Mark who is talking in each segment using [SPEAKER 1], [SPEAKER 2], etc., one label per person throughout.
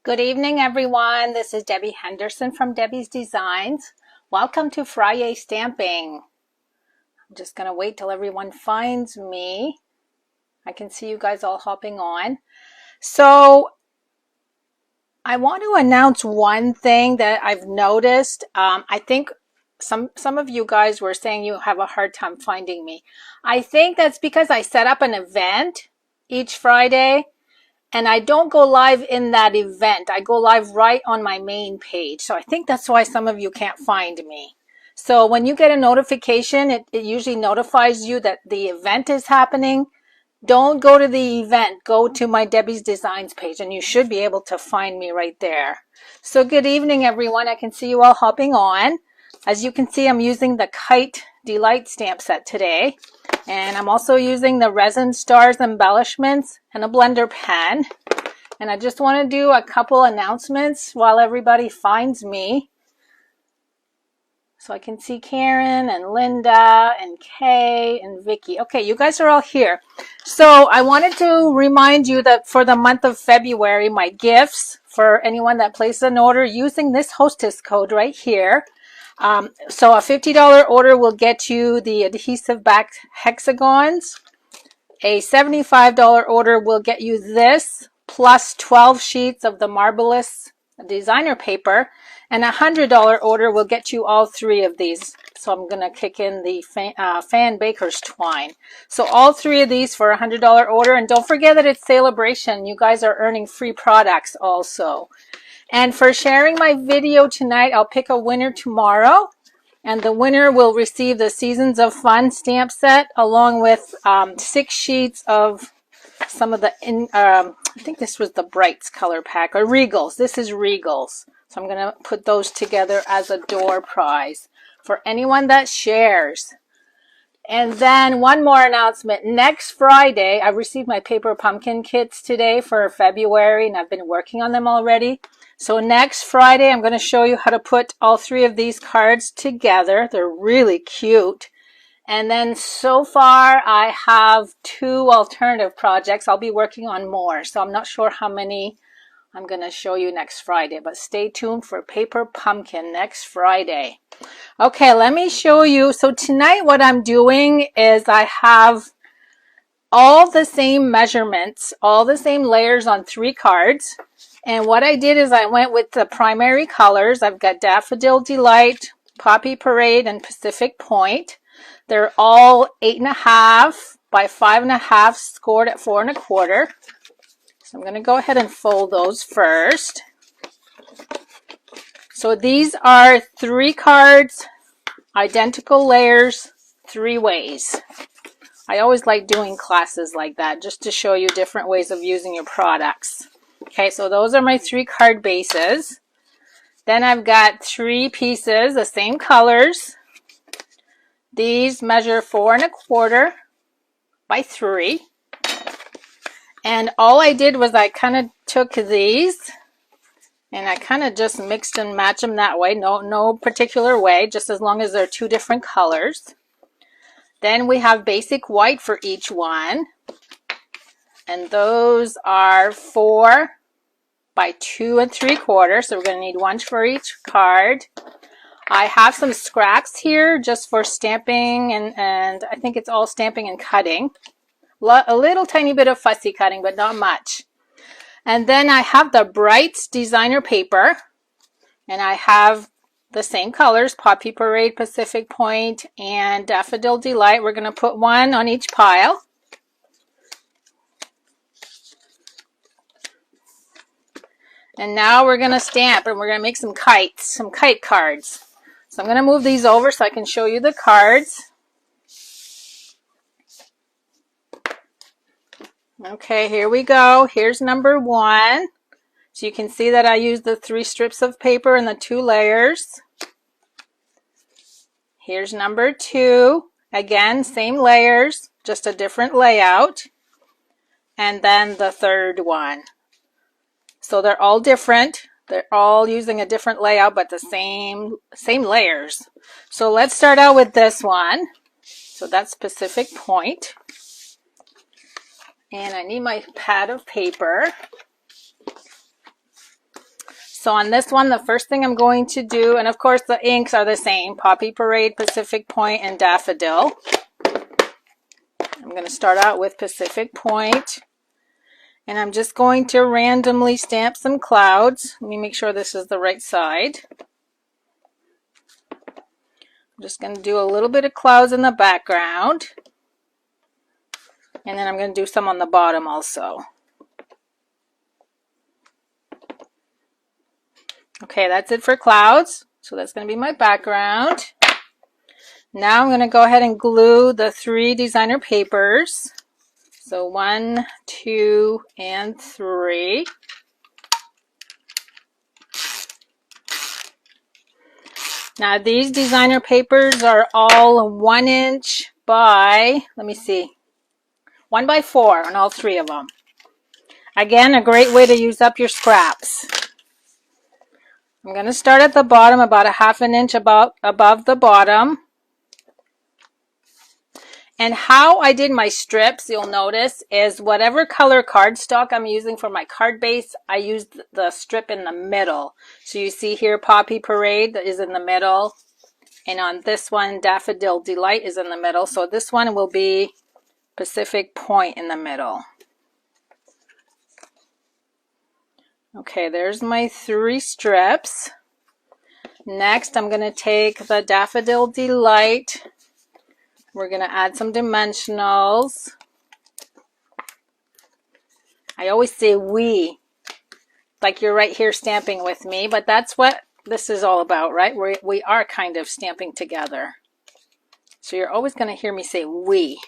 [SPEAKER 1] Good evening, everyone. This is Debbie Henderson from Debbie's Designs. Welcome to Friday Stamping. I'm just going to wait till everyone finds me. I can see you guys all hopping on. So I want to announce one thing that I've noticed. I think some of you guys were saying you have a hard time finding me. I think that's because I set up an event each Friday. And I don't go live in that event. I go live right on my main page. So I think that's why some of you can't find me. So when you get a notification, it usually notifies you that the event is happening. Don't go to the event. Go to my Debbie's Designs page and you should be able to find me right there. So good evening, everyone. I can see you all hopping on. As you can see, I'm using the Kite Delight stamp set today. And I'm also using the Resin Stars embellishments and a blender pen. And I just want to do a couple announcements while everybody finds me. So I can see Karen and Linda and Kay and Vicky. Okay, you guys are all here. So I wanted to remind you that for the month of February, my gifts for anyone that places an order using this hostess code right here. So a $50 order will get you the adhesive back hexagons. A $75 order will get you this plus 12 sheets of the Marvelous designer paper, and a $100 order will get you all three of these. So I'm going to kick in the fan baker's twine. So all three of these for a $100 order, and don't forget that it's celebration. You guys are earning free products also. And for sharing my video tonight, I'll pick a winner tomorrow. And the winner will receive the Seasons of Fun stamp set along with 6 sheets of some of the, I think this was the Brights color pack, or Regals. This is Regals. So I'm going to put those together as a door prize for anyone that shares. And then one more announcement. Next Friday, I received my paper pumpkin kits today for February, and I've been working on them already. So next Friday, I'm going to show you how to put all three of these cards together. They're really cute. And then so far, I have 2 alternative projects. I'll be working on more, so I'm not sure how many I'm going to show you next Friday, but stay tuned for Paper Pumpkin next Friday. Okay, let me show you. So tonight what I'm doing is I have all the same measurements, all the same layers on 3 cards. And what I did is I went with the primary colors. I've got Daffodil Delight, Poppy Parade, and Pacific Point. They're all 8.5 by 5.5, scored at 4 1/4. So I'm going to go ahead and fold those first. So these are 3 cards, identical layers, 3 ways. I always like doing classes like that just to show you different ways of using your products. Okay, so those are my 3 card bases. Then I've got 3 pieces, the same colors. These measure 4 1/4 by 3. And all I did was I kind of took these and I kind of just mixed and matched them that way. No particular way, just as long as they're 2 different colors. Then we have basic white for each one. And those are 4 by 2 3/4. So we're going to need 1 for each card. I have some scraps here just for stamping, and I think it's all stamping and cutting. A little tiny bit of fussy cutting, but not much. And then I have the Brights designer paper, and I have the same colors, Poppy Parade, Pacific Point, and Daffodil Delight. We're going to put 1 on each pile. And now we're going to stamp, and we're going to make some kites, some kite cards. So I'm going to move these over so I can show you the cards. Okay, here we go. Here's number 1. So you can see that I used the 3 strips of paper and the 2 layers. Here's number 2. Again, same layers, just a different layout. And then the third one. So they're all different. They're all using a different layout, but the same layers. So let's start out with this one. So that's Pacific Point. And I need my pad of paper. So on this one, the first thing I'm going to do, and of course the inks are the same, Poppy Parade, Pacific Point, and Daffodil. I'm going to start out with Pacific Point, and I'm just going to randomly stamp some clouds. Let me make sure this is the right side. I'm just going to do a little bit of clouds in the background, and then I'm going to do some on the bottom also. Okay, that's it for clouds. So that's going to be my background. Now I'm going to go ahead and glue the 3 designer papers. So 1, 2, and 3. Now these designer papers are all 1 inch by, let me see, 1 by 4 on all 3 of them. Again, a great way to use up your scraps. I'm going to start at the bottom, about a 1/2 inch above the bottom. And how I did my strips, you'll notice, is whatever color cardstock I'm using for my card base, I used the strip in the middle. So you see here, Poppy Parade is in the middle. And on this one, Daffodil Delight is in the middle. So this one will be Pacific Point in the middle. Okay, there's my 3 strips. Next, I'm going to take the Daffodil Delight. We're going to add some dimensionals. I always say we, like you're right here stamping with me, but that's what this is all about, right? We are kind of stamping together. So you're always going to hear me say we.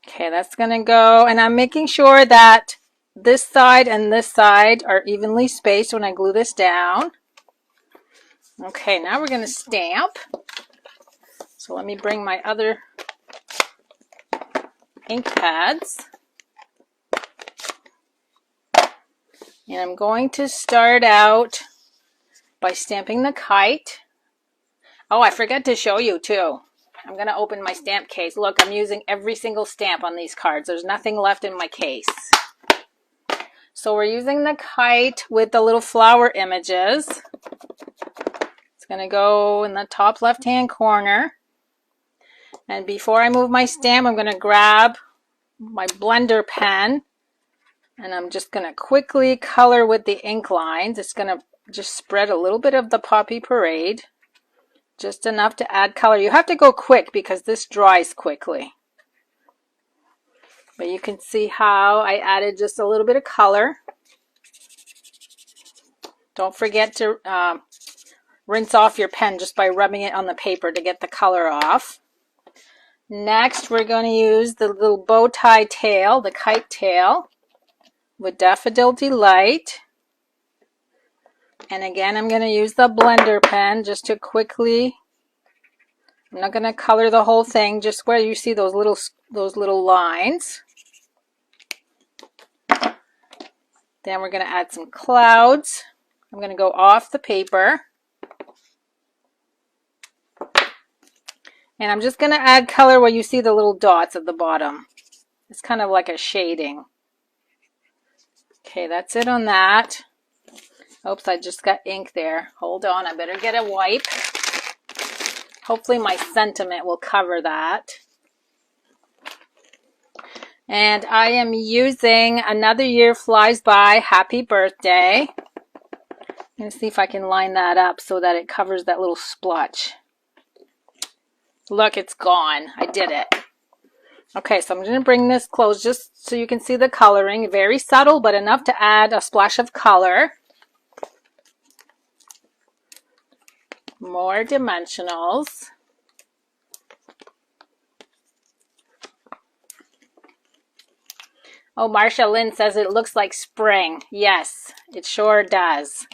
[SPEAKER 1] Okay, that's going to go, and I'm making sure that this side and this side are evenly spaced when I glue this down. Okay, now we're going to stamp. So let me bring my other ink pads. And I'm going to start out by stamping the kite. Oh, I forgot to show you too. I'm going to open my stamp case. Look, I'm using every single stamp on these cards. There's nothing left in my case. So we're using the kite with the little flower images. It's going to go in the top left-hand corner. And before I move my stamp, I'm going to grab my blender pen, and I'm just going to quickly color with the ink lines. It's going to just spread a little bit of the Poppy Parade, just enough to add color. You have to go quick because this dries quickly. But you can see how I added just a little bit of color. Don't forget to rinse off your pen just by rubbing it on the paper to get the color off. Next, we're going to use the little bow tie tail, the kite tail, with Daffodil Delight. And again, I'm going to use the blender pen just to quickly, I'm not going to color the whole thing, just where you see those little lines. Then we're going to add some clouds. I'm going to go off the paper. And I'm just going to add color where you see the little dots at the bottom. It's kind of like a shading. Okay, that's it on that. Oops, I just got ink there. Hold on, I better get a wipe. Hopefully my sentiment will cover that. And I am using Another Year Flies By, Happy Birthday. I'm going to see if I can line that up so that it covers that little splotch. Look, it's gone. I did it. Okay, so I'm going to bring this close just so you can see the coloring. Very subtle, but enough to add a splash of color. More dimensionals. Oh, Marsha Lynn says it looks like spring. Yes, it sure does.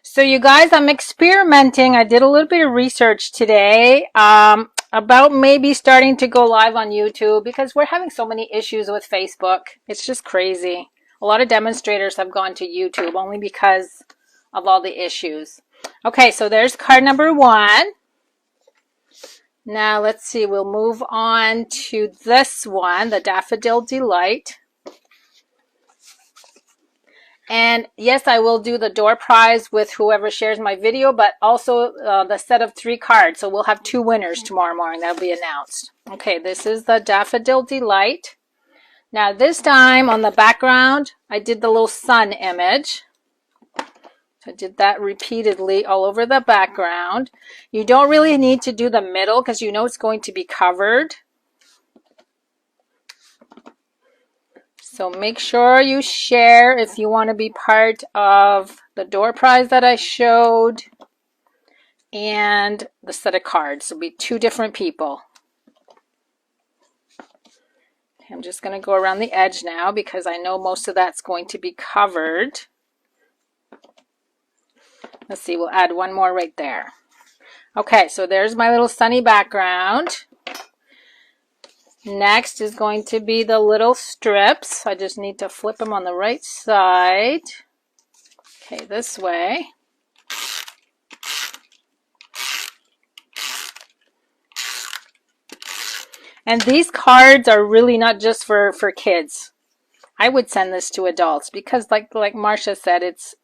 [SPEAKER 1] So you guys, I'm experimenting. I did a little bit of research today about maybe starting to go live on YouTube because we're having so many issues with Facebook. It's just crazy. A lot of demonstrators have gone to YouTube only because of all the issues. Okay, so there's card number 1. Now let's see, we'll move on to this one, the Daffodil Delight. And yes, I will do the door prize with whoever shares my video, but also the set of 3 cards. So we'll have 2 winners tomorrow morning. That'll be announced. Okay, this is the Daffodil Delight. Now this time on the background, I did the little sun image. So I did that repeatedly all over the background. You don't really need to do the middle because you know it's going to be covered. So make sure you share if you want to be part of the door prize that I showed and the set of cards. It'll be 2 different people. Okay, I'm just going to go around the edge now because I know most of that's going to be covered. Let's see, we'll add 1 more right there. Okay, so there's my little sunny background. Next is going to be the little strips. I just need to flip them on the right side. Okay, this way. And these cards are really not just for kids. I would send this to adults because like Marcia said, it's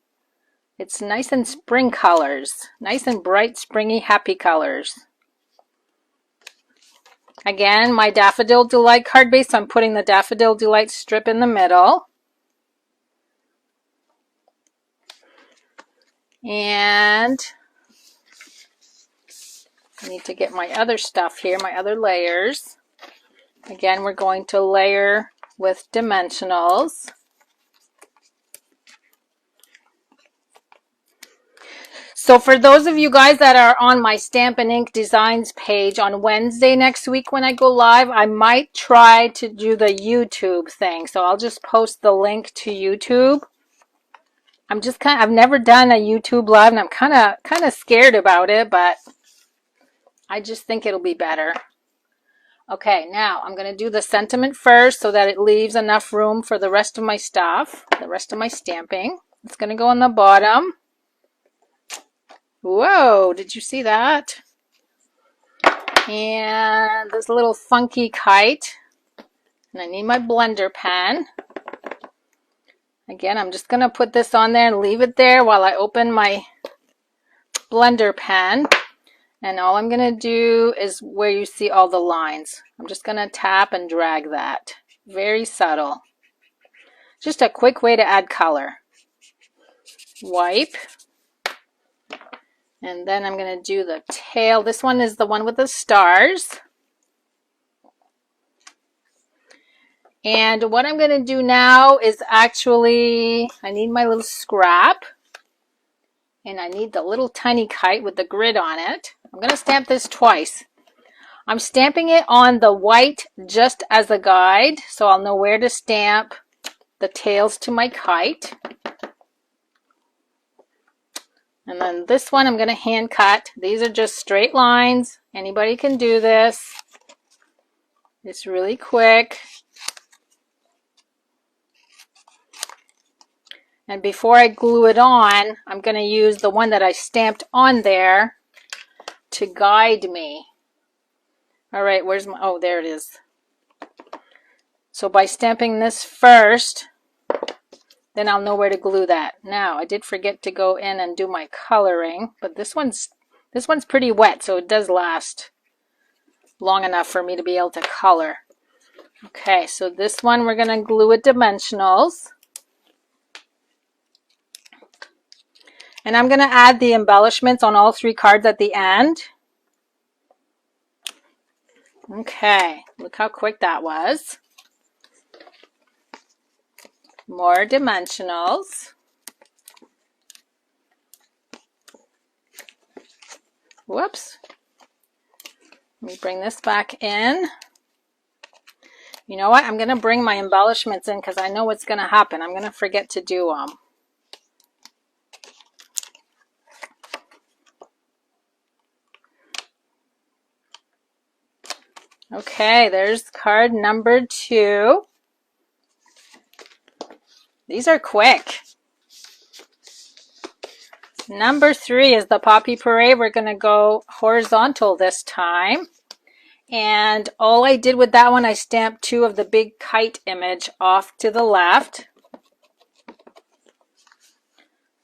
[SPEAKER 1] nice and spring colors. Nice and bright, springy, happy colors. Again, my Daffodil Delight card base, so I'm putting the Daffodil Delight strip in the middle. And I need to get my other stuff here, my other layers. Again, we're going to layer with dimensionals. So for those of you guys that are on my Stampin' Ink Designs page on Wednesday next week when I go live, I might try to do the YouTube thing. So I'll just post the link to YouTube. I've never done a YouTube live and I'm kind of scared about it, but I just think it'll be better. Okay, now I'm going to do the sentiment first so that it leaves enough room for the rest of my stuff, the rest of my stamping. It's going to go on the bottom. Whoa, did you see that? And this little funky kite. And I need my blender pen. Again, I'm just going to put this on there and leave it there while I open my blender pen. And all I'm going to do is where you see all the lines. I'm just going to tap and drag that. Very subtle. Just a quick way to add color. Wipe. And then I'm going to do the tail. This one is the one with the stars. And what I'm going to do now is actually, I need my little scrap. And I need the little tiny kite with the grid on it. I'm going to stamp this twice. I'm stamping it on the white just as a guide, so I'll know where to stamp the tails to my kite. And then this one I'm going to hand cut. These are just straight lines. Anybody can do this. It's really quick. And before I glue it on, I'm going to use the one that I stamped on there to guide me. All right, where's my, oh, there it is. So by stamping this first, then I'll know where to glue that. Now, I did forget to go in and do my coloring, but this one's pretty wet, so it does last long enough for me to be able to color. Okay, so this one we're going to glue with dimensionals. And I'm going to add the embellishments on all 3 cards at the end. Okay, look how quick that was. More dimensionals. Whoops. Let me bring this back in. You know what? I'm going to bring my embellishments in because I know what's going to happen. I'm going to forget to do them. Okay, there's card number 2. These are quick. Number 3 is the Poppy Parade. We're going to go horizontal this time. And all I did with that one, I stamped 2 of the big kite image off to the left.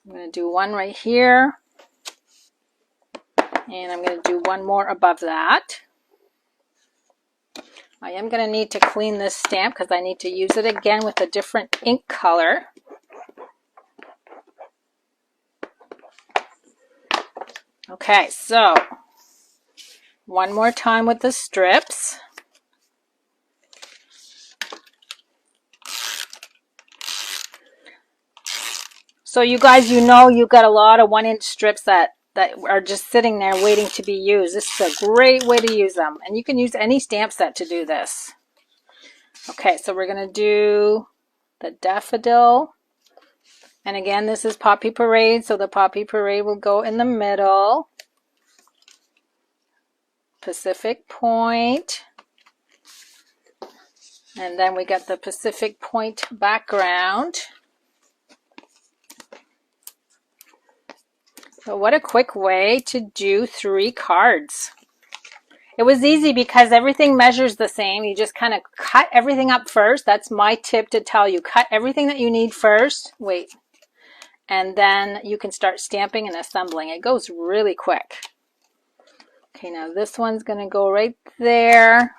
[SPEAKER 1] I'm going to do one right here, and I'm going to do one more above that. I am going to need to clean this stamp because I need to use it again with a different ink color. Okay, so one more time with the strips. So you guys, you know you've got a lot of 1-inch strips that are just sitting there waiting to be used. This is a great way to use them. And you can use any stamp set to do this. Okay, so we're going to do the daffodil. And again, this is Poppy Parade, so the Poppy Parade will go in the middle. Pacific Point. And then we got the Pacific Point background. So what a quick way to do 3 cards. It was easy because everything measures the same. You just kind of cut everything up first. That's my tip to tell you. Cut everything that you need first. Wait. And then you can start stamping and assembling. It goes really quick. Okay, now this one's going to go right there.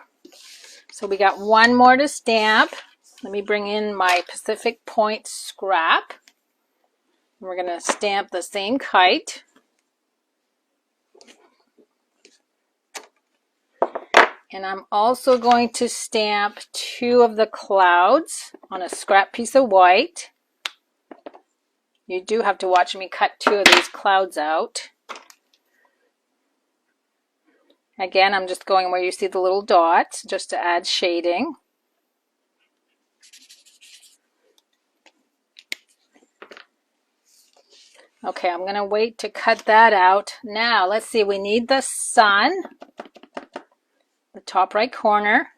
[SPEAKER 1] So we got one more to stamp. Let me bring in my Pacific Point scrap. We're going to stamp the same kite. And I'm also going to stamp 2 of the clouds on a scrap piece of white. You do have to watch me cut 2 of these clouds out. Again, I'm just going where you see the little dots just to add shading. Okay, I'm going to wait to cut that out. Now, let's see, we need the sun, the top right corner.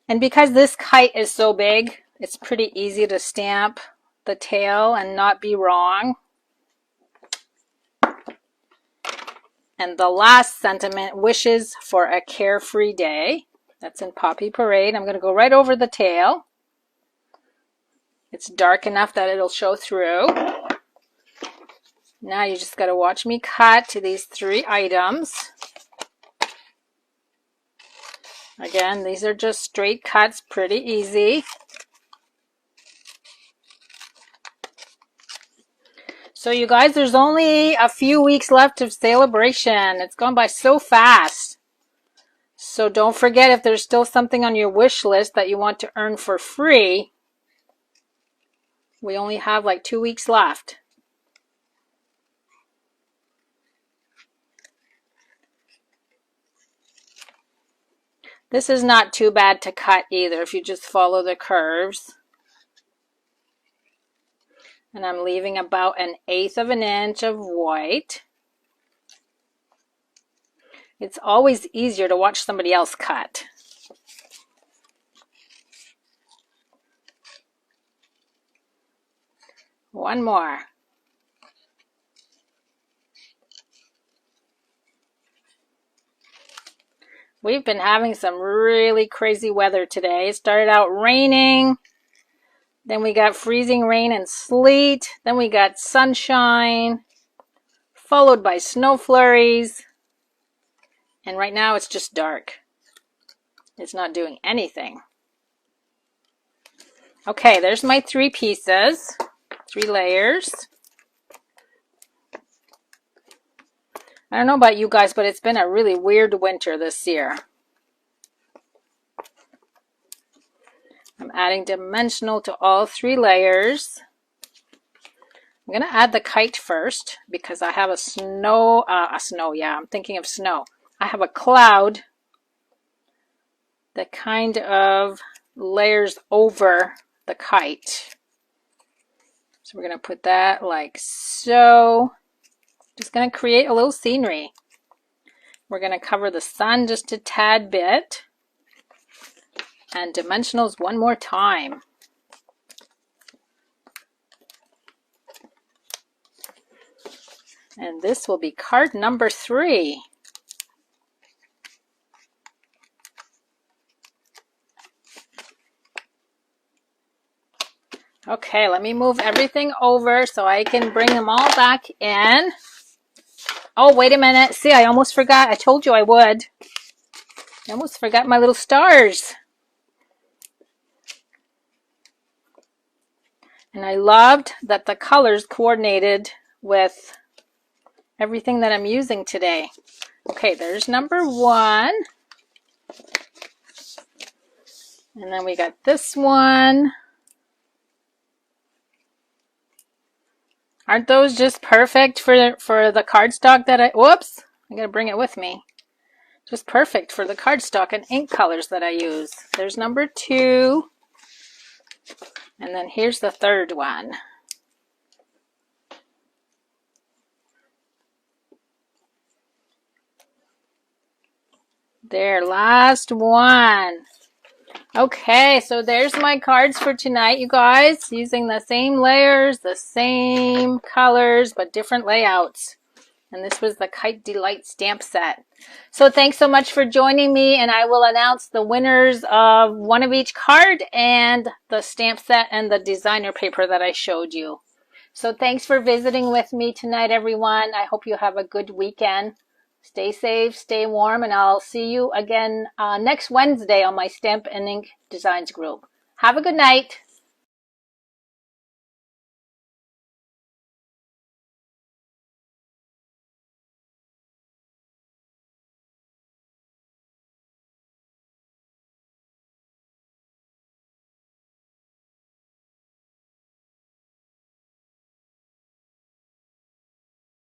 [SPEAKER 1] And because this kite is so big, it's pretty easy to stamp the tail and not be wrong. And the last sentiment, wishes for a carefree day. That's in Poppy Parade. I'm going to go right over the tail. It's dark enough that it'll show through. Now you just got to watch me cut to these 3 items. Again, these are just straight cuts, pretty easy. So you guys, there's only a few weeks left of celebration. It's gone by so fast. So don't forget, if there's still something on your wish list that you want to earn for free, we only have like 2 weeks left. This is not too bad to cut either if you just follow the curves. And I'm leaving about 1/8 of an inch of white. It's always easier to watch somebody else cut. One more. We've been having some really crazy weather today. It started out raining, then we got freezing rain and sleet, then we got sunshine, followed by snow flurries, and right now it's just dark. It's not doing anything. Okay, there's my 3 pieces, 3 layers. I don't know about you guys, but it's been a really weird winter this year. I'm adding dimensional to all 3 layers. I'm going to add the kite first because I have I'm thinking of snow. I have a cloud that kind of layers over the kite. So we're going to put that like so. Just going to create a little scenery. We're going to cover the sun just a tad bit. And dimensionals one more time. And this will be card number 3. Okay, let me move everything over so I can bring them all back in. Oh, wait a minute. See, I almost forgot. I told you I would. I almost forgot my little stars. And I loved that the colors coordinated with everything that I'm using today. Okay, there's number 1. And then we got this one. Aren't those just perfect for the cardstock that whoops, I gotta bring it with me. Just perfect for the cardstock and ink colors that I use. There's number 2. And then here's the third one. There, last one. Okay, so there's my cards for tonight, you guys, using the same layers, the same colors, but different layouts. And this was the Kite Delight stamp set. So thanks so much for joining me, and I will announce the winners of one of each card and the stamp set and the designer paper that I showed you. So thanks for visiting with me tonight, everyone. I hope you have a good weekend. Stay safe, stay warm, and I'll see you again next Wednesday on my Stamp and Ink Designs group. Have a good night.